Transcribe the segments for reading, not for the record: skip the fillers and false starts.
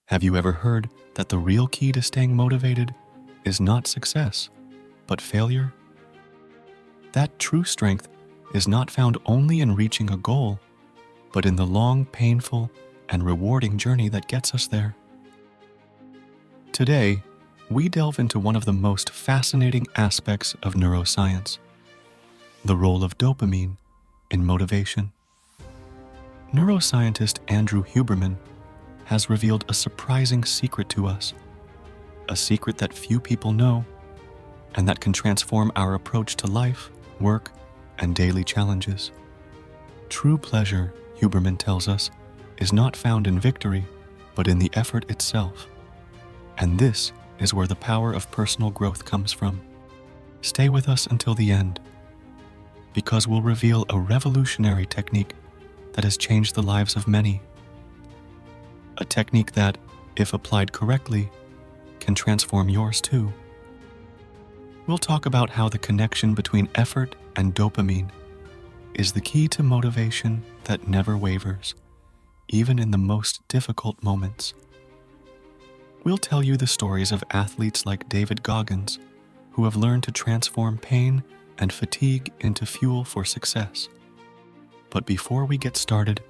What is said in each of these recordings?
Have you ever heard that the real key to staying motivated is not success, but failure? That true strength is not found only in reaching a goal, but in the long, painful, and rewarding journey that gets us there. Today, we delve into one of the most fascinating aspects of neuroscience, the role of dopamine in motivation. Neuroscientist Andrew Huberman has revealed a surprising secret to us, a secret that few people know, and that can transform our approach to life, work, and daily challenges. True pleasure, Huberman tells us, is not found in victory, but in the effort itself. And this is where the power of personal growth comes from. Stay with us until the end, because we'll reveal a revolutionary technique that has changed the lives of many. A technique that, if applied correctly, can transform yours too. We'll talk about how the connection between effort and dopamine is the key to motivation that never wavers, even in the most difficult moments. We'll tell you the stories of athletes like David Goggins, who have learned to transform pain and fatigue into fuel for success. But before we get started,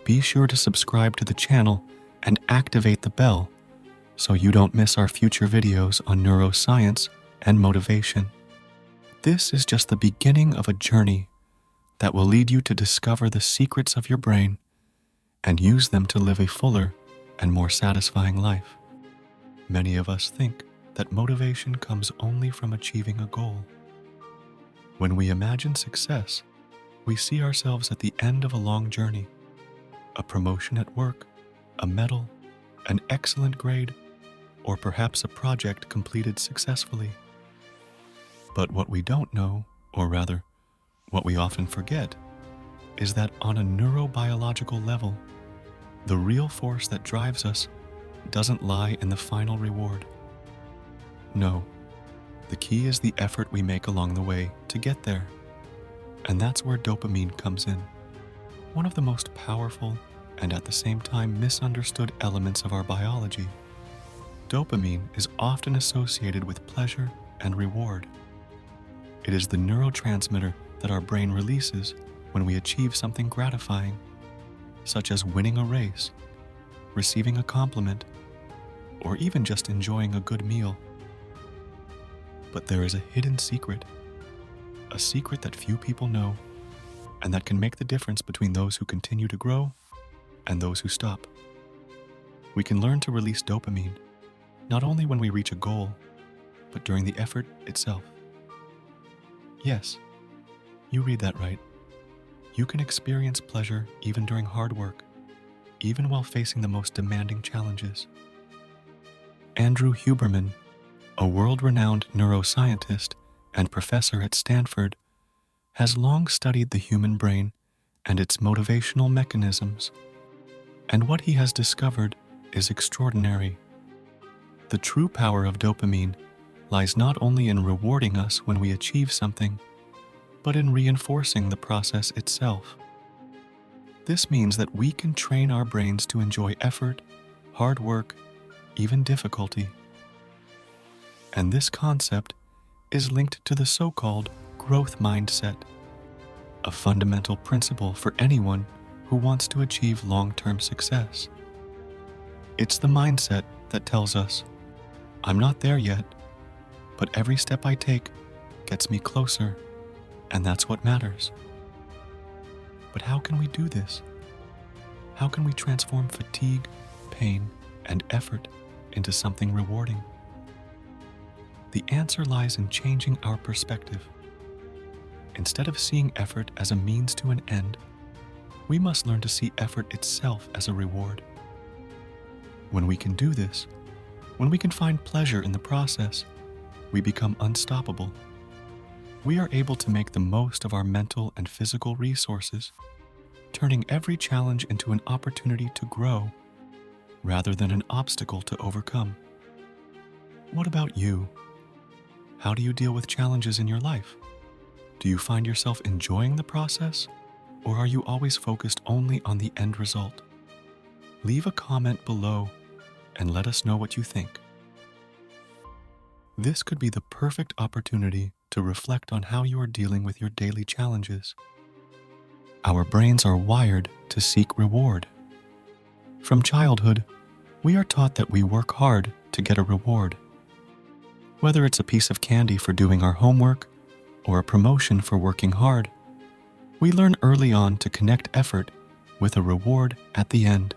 be sure to subscribe to the channel and activate the bell so you don't miss our future videos on neuroscience and motivation. This is just the beginning of a journey that will lead you to discover the secrets of your brain and use them to live a fuller and more satisfying life. Many of us think that motivation comes only from achieving a goal. When we imagine success, we see ourselves at the end of a long journey, a promotion at work, a medal, an excellent grade, or perhaps a project completed successfully. But what we don't know, or rather, what we often forget, is that on a neurobiological level, the real force that drives us doesn't lie in the final reward. No, the key is the effort we make along the way to get there. And that's where dopamine comes in. One of the most powerful and at the same time misunderstood elements of our biology. Dopamine is often associated with pleasure and reward. It is the neurotransmitter that our brain releases when we achieve something gratifying, such as winning a race, receiving a compliment, or even just enjoying a good meal. But there is a hidden secret, a secret that few people know, and that can make the difference between those who continue to grow and those who stop. We can learn to release dopamine, not only when we reach a goal, but during the effort itself. Yes, you read that right. You can experience pleasure even during hard work, even while facing the most demanding challenges. Andrew Huberman, a world-renowned neuroscientist and professor at Stanford, has long studied the human brain and its motivational mechanisms. And what he has discovered is extraordinary. The true power of dopamine lies not only in rewarding us when we achieve something, but in reinforcing the process itself. This means that we can train our brains to enjoy effort, hard work, even difficulty. And this concept is linked to the so-called growth mindset, a fundamental principle for anyone who wants to achieve long-term success. It's the mindset that tells us, I'm not there yet, but every step I take gets me closer, and that's what matters. But how can we do this? How can we transform fatigue, pain, and effort into something rewarding? The answer lies in changing our perspective. Instead of seeing effort as a means to an end, we must learn to see effort itself as a reward. When we can do this, when we can find pleasure in the process, we become unstoppable. We are able to make the most of our mental and physical resources, turning every challenge into an opportunity to grow, rather than an obstacle to overcome. What about you? How do you deal with challenges in your life? Do you find yourself enjoying the process, or are you always focused only on the end result? Leave a comment below and let us know what you think. This could be the perfect opportunity to reflect on how you are dealing with your daily challenges. Our brains are wired to seek reward. From childhood, we are taught that we work hard to get a reward. Whether it's a piece of candy for doing our homework or a promotion for working hard, we learn early on to connect effort with a reward at the end.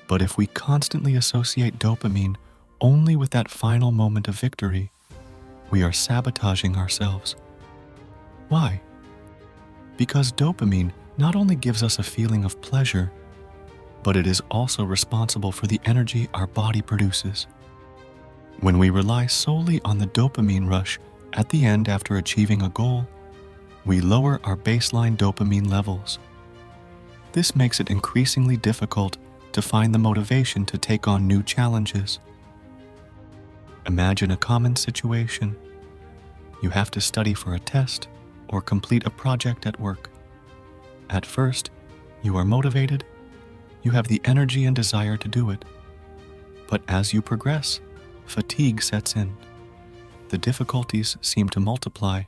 But if we constantly associate dopamine only with that final moment of victory, we are sabotaging ourselves. Why? Because dopamine not only gives us a feeling of pleasure, but it is also responsible for the energy our body produces. When we rely solely on the dopamine rush at the end after achieving a goal, we lower our baseline dopamine levels. This makes it increasingly difficult to find the motivation to take on new challenges. Imagine a common situation. You have to study for a test or complete a project at work. At first, you are motivated, you have the energy and desire to do it. But as you progress, fatigue sets in. The difficulties seem to multiply,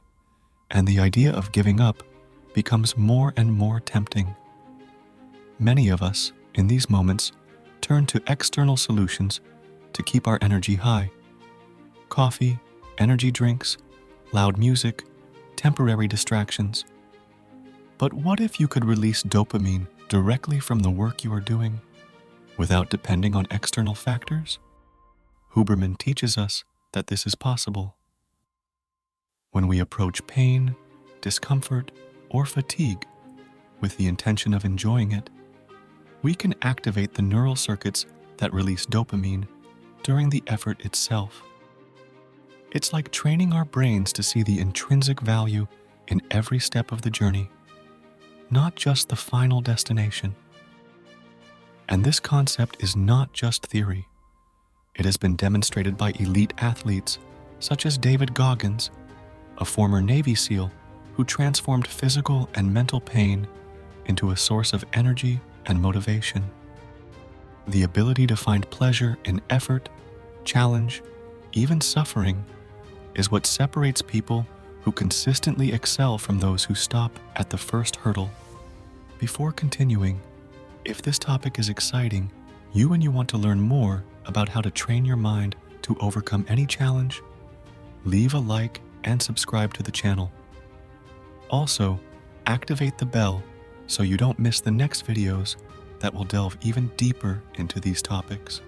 and the idea of giving up becomes more and more tempting. Many of us, in these moments, turn to external solutions to keep our energy high. Coffee, energy drinks, loud music, temporary distractions. But what if you could release dopamine directly from the work you are doing, without depending on external factors? Huberman teaches us that this is possible. When we approach pain, discomfort, or fatigue with the intention of enjoying it, we can activate the neural circuits that release dopamine during the effort itself. It's like training our brains to see the intrinsic value in every step of the journey, not just the final destination. And this concept is not just theory. It has been demonstrated by elite athletes such as David Goggins, a former Navy SEAL who transformed physical and mental pain into a source of energy and motivation. The ability to find pleasure in effort, challenge, even suffering, is what separates people who consistently excel from those who stop at the first hurdle. Before continuing, if this topic is exciting you and you want to learn more about how to train your mind to overcome any challenge, leave a like and subscribe to the channel. Also, activate the bell so you don't miss the next videos that will delve even deeper into these topics.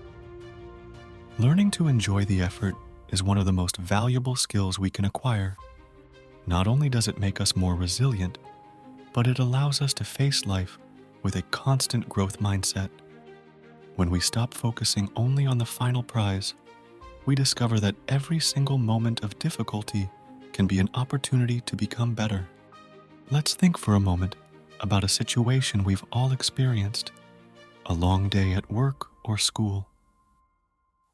Learning to enjoy the effort is one of the most valuable skills we can acquire. Not only does it make us more resilient, but it allows us to face life with a constant growth mindset. When we stop focusing only on the final prize, we discover that every single moment of difficulty can be an opportunity to become better. Let's think for a moment about a situation we've all experienced: a long day at work or school.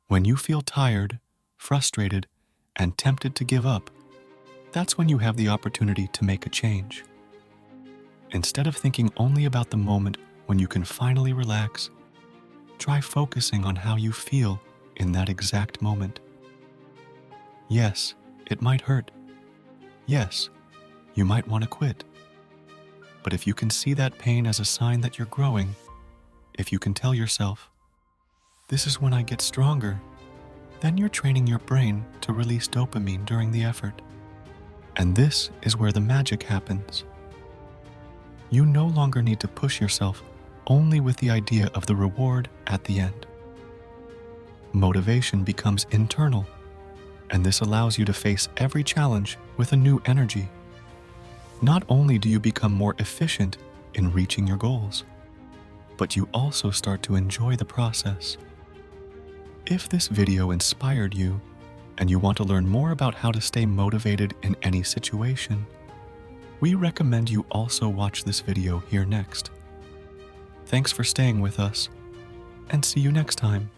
When you feel tired, frustrated, and tempted to give up, that's when you have the opportunity to make a change. Instead of thinking only about the moment when you can finally relax, try focusing on how you feel in that exact moment. Yes, it might hurt. Yes, you might want to quit. But if you can see that pain as a sign that you're growing, if you can tell yourself, "This is when I get stronger," then you're training your brain to release dopamine during the effort. And this is where the magic happens. You no longer need to push yourself only with the idea of the reward at the end. Motivation becomes internal, and this allows you to face every challenge with a new energy. Not only do you become more efficient in reaching your goals, but you also start to enjoy the process. If this video inspired you and you want to learn more about how to stay motivated in any situation, we recommend you also watch this video here next. Thanks for staying with us, and see you next time.